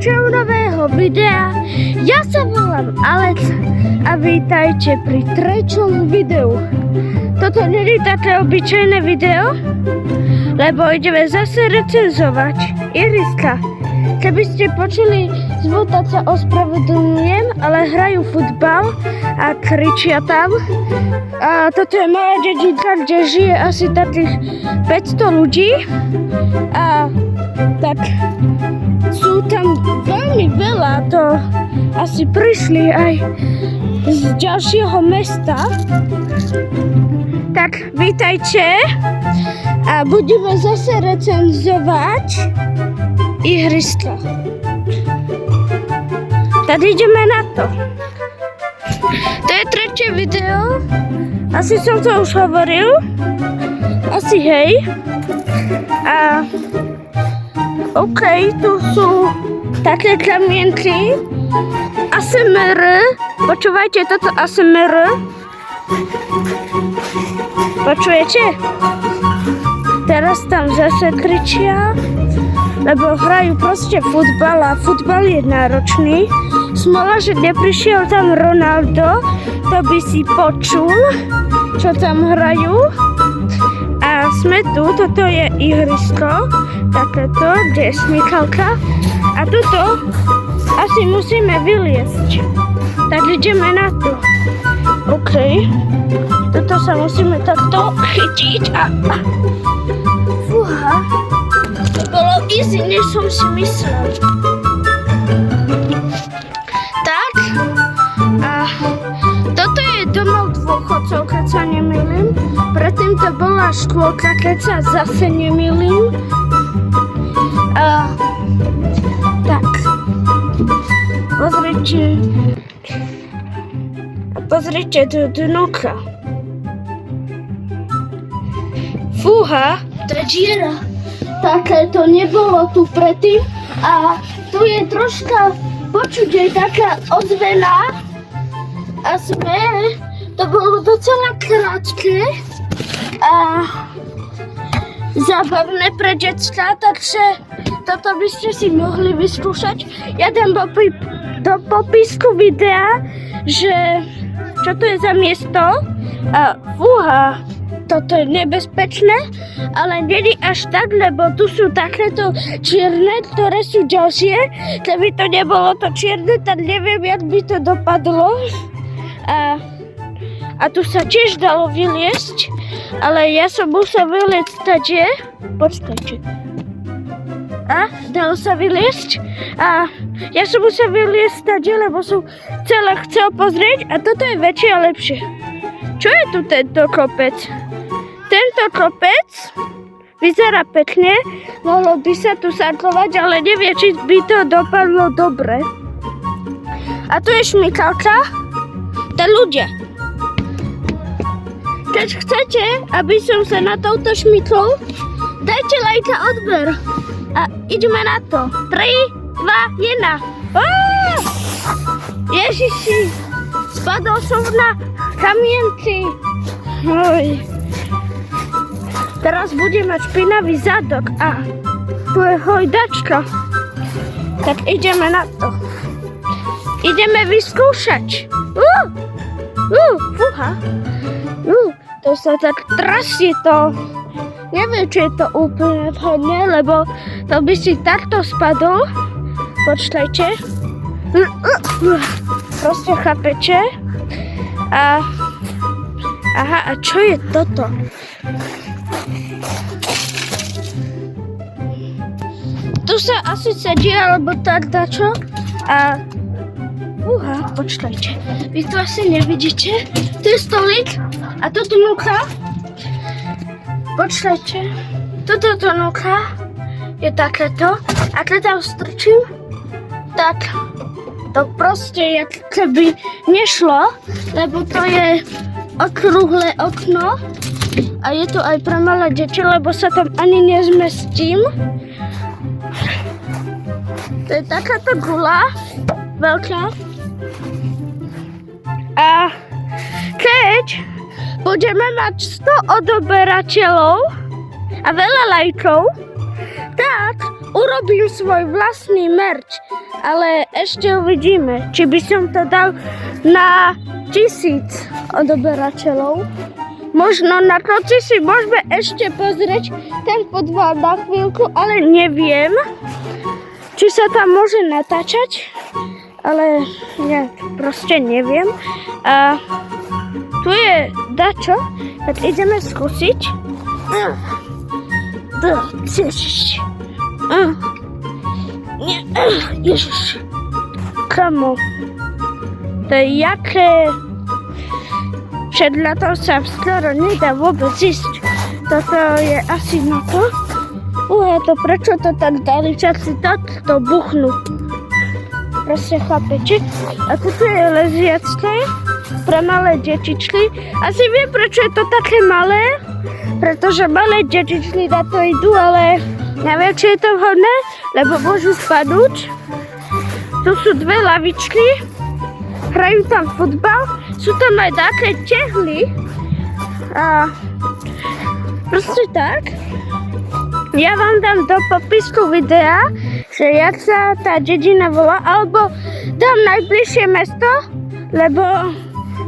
Čau nového videa. Ja sa volám Alex a vítajte pri 3. videu. Toto nie je také obyčajné video, lebo ideme zase recenzovať Iriska. Keby ste počuli zvuk, tak sa ospravedlňujem, ale hrajú futbal a kričia tam. A toto je moja dedinka, kde žije asi takých 500 ľudí. A tak sú tam veľmi veľa, to asi prišli aj z ďalšieho mesta. Tak vítajte a budeme zase recenzovať ihriska. Tady ideme na to. To je 3. video. Asi som to už hovoril. Asi hej. A OK, tu sú také kamienky. ASMR. Počúvajte toto ASMR. Počujete? Teraz tam zase kričia, lebo hrajú proste futbal a futbal je náročný. Smola, že neprišiel tam Ronaldo, to by si počul, čo tam hrajú. A sme tu, toto je ihrisko, takéto, kde je smykalka. A tuto asi musíme vyliesť. Tak ideme na to. OK. Tuto sa musíme takto chytiť a... Fúha. To bolo easy, než som si myslel. Tak. A toto je domov dôchodcov, keď sa nemýlim. Predtým to bola škôlka, keď sa zase nemýlim. Tak. Pozrite do dnuka. Fúha, to je diera. Také to nebolo tu predtým. A tu je troška počuť aj taká ozvena. A to bolo docela krátke a zábavné pre decka, takže toto by ste si mohli vyskúšať. Ja dám do popisku videa, že čo to je za miesto. A fúha, toto je nebezpečné, ale nie je až tak, lebo tu sú takéto čierne, ktoré sú ďalšie. Keby to nebolo to čierne, tak neviem, jak by to dopadlo. A tu sa tiež dalo vyliesť, ale ja som musel vyliesť tady. Počkajte. A dalo sa vyliesť. A ja som musel vyliesť tady, lebo som chcel pozrieť. A toto je väčšie a lepšie. Čo je tu tento kopec? Tento kopec vyzerá pekne. Mohlo by sa tu sadlovať, ale neviem, či by to dopadlo dobre. A tu je šmykalka. Tá ľudia. Keď chcete, aby som sa na touto šmykol, dajte like a odber. A ideme na to. 3, 2, 1. Ježiši, spadol som na kamienky. Teraz budem mať špinavý zadok a tu je hojdačka. Tak ideme na to. Ideme vyskúšať. Fúha. To sa tak trasie to. Neviem, či je to úplne vhodné, lebo to by si takto spadol. Počkajte. Proste chápete. Aha, a čo je toto? Tu sa asi sedí, alebo tak dačo. A počkajte. Vy to asi nevidíte. Tu je stolík a tu dnuka. Počkajte. Toto dnuka je takéto. A keď tam strčím, tak to proste jak keby nešlo, lebo to je okrúhle okno a je to aj pre malé deti, lebo sa tam ani nezmestím. To je takáto gula, veľká. A keď budeme mať 100 odoberateľov a veľa lajkov, tak u urobím svoj vlastný merch, ale ešte uvidíme, či by som to dal na 1000 odoberateľov. Možno na to si môžeme ešte pozrieť ten podval na chvíľku, ale neviem, či sa tam môže natáčať, ale ja proste neviem. A tu je dačo, tak ideme skúsiť. Ježiš. Ježiš. Kamo. To je jaké... Všetľa toho sa skoro nedá vôbec ísť. Toto je asi na to. To prečo to tak dali? Všetci to buchnú. Proste chápete? A toto je leziacké pre malé detičky. Asi viem, prečo je to také malé. Pretože malé detičky na to idú, ale neviem, či je to vhodné, lebo môžu spadnúť. Tu sú dve lavičky. Hrajú tam futbal, sú tam aj také tehly a proste tak. Ja vám dám do popisku videa, že jak sa tá dedina volá, alebo dám najbližšie mesto, lebo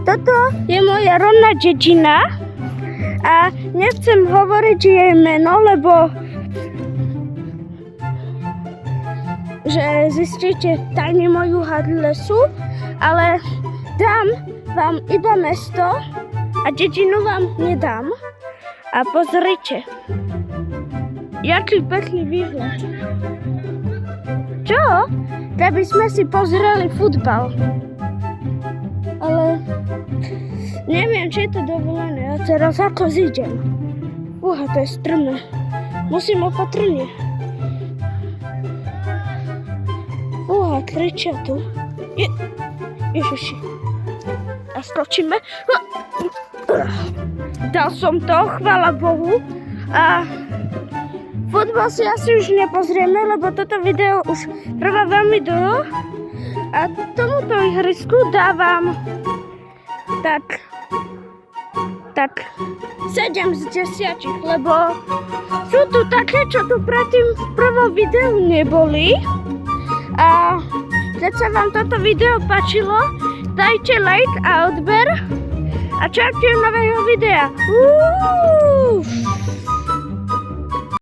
toto je moja rodná dedina a nechcem hovoriť jej meno, lebo že zistíte tajne moju adresu, ale dám vám iba mesto a dedinu vám nedám. A pozrite, jaký pekný výhľad. Čo? Keby sme si pozreli futbal. Ale neviem, či je to dovolené. A teraz ako zídem. To je strmé. Musím opatrne. Kričia tu. Ježiši. A skočíme. Dal som to, chvála Bohu. A futbal si asi už nepozrieme, lebo toto video už trvá veľmi dlho. A tomuto ihrisku dávam tak 7 z 10, lebo sú tu také, čo tu predtým v prvom videu neboli. A keď sa vám toto video páčilo, dajte like a odber a čaute nového videa.